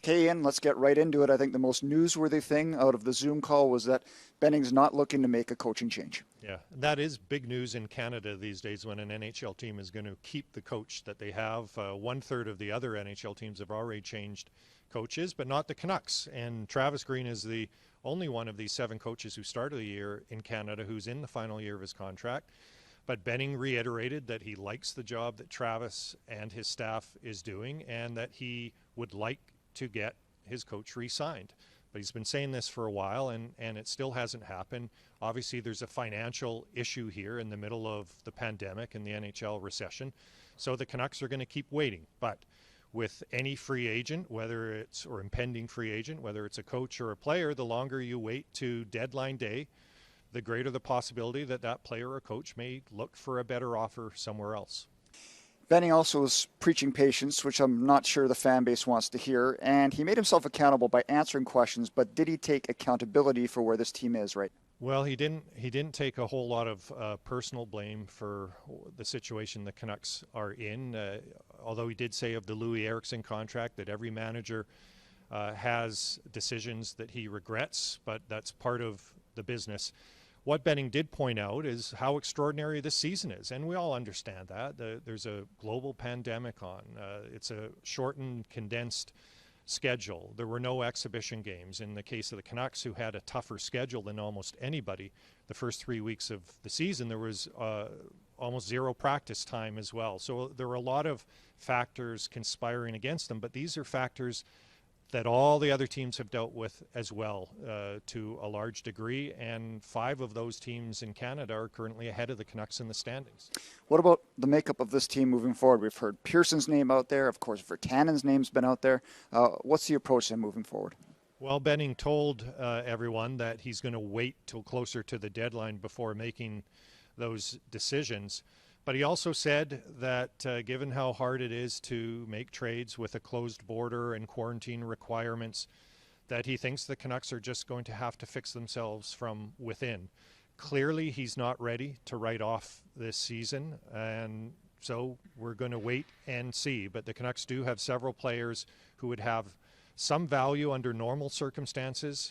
Okay, Ian, let's get right into it. I think the most newsworthy thing out of the Zoom call was that Benning's not looking to make a coaching change. Yeah, that is big news in Canada these days when an NHL team is going to keep the coach that they have. One third of the other NHL teams have already changed coaches, but not the Canucks. And Travis Green is the only one of these 7 coaches who started the year in Canada who's in the final year of his contract. But Benning reiterated that he likes the job that Travis and his staff is doing and that he would like to get his coach re-signed. But he's been saying this for a while, and it still hasn't happened. Obviously, there's a financial issue here in the middle of the pandemic and the NHL recession. So the Canucks are going to keep waiting. But with any free agent, or impending free agent, whether it's a coach or a player, the longer you wait to deadline day, the greater the possibility that that player or coach may look for a better offer somewhere else. Benning also was preaching patience, which I'm not sure the fan base wants to hear, and he made himself accountable by answering questions, but did he take accountability for where this team is right? Well, he didn't take a whole lot of personal blame for the situation the Canucks are in, although he did say of the Louis Eriksson contract that every manager has decisions that he regrets, but that's part of the business. What Benning did point out is how extraordinary this season is, and we all understand that. There's a global pandemic on. It's a shortened, condensed schedule. There were no exhibition games. In the case of the Canucks, who had a tougher schedule than almost anybody, the first 3 weeks of the season, there was almost zero practice time as well. So there were a lot of factors conspiring against them, but these are factors that all the other teams have dealt with as well to a large degree, and 5 of those teams in Canada are currently ahead of the Canucks in the standings. What about the makeup of this team moving forward? We've heard Pearson's name out there. Of course, Virtanen's name's been out there. What's the approach then moving forward? Well, Benning told everyone that he's going to wait till closer to the deadline before making those decisions. But he also said that given how hard it is to make trades with a closed border and quarantine requirements, that he thinks the Canucks are just going to have to fix themselves from within. Clearly, he's not ready to write off this season, and so we're going to wait and see. But the Canucks do have several players who would have some value under normal circumstances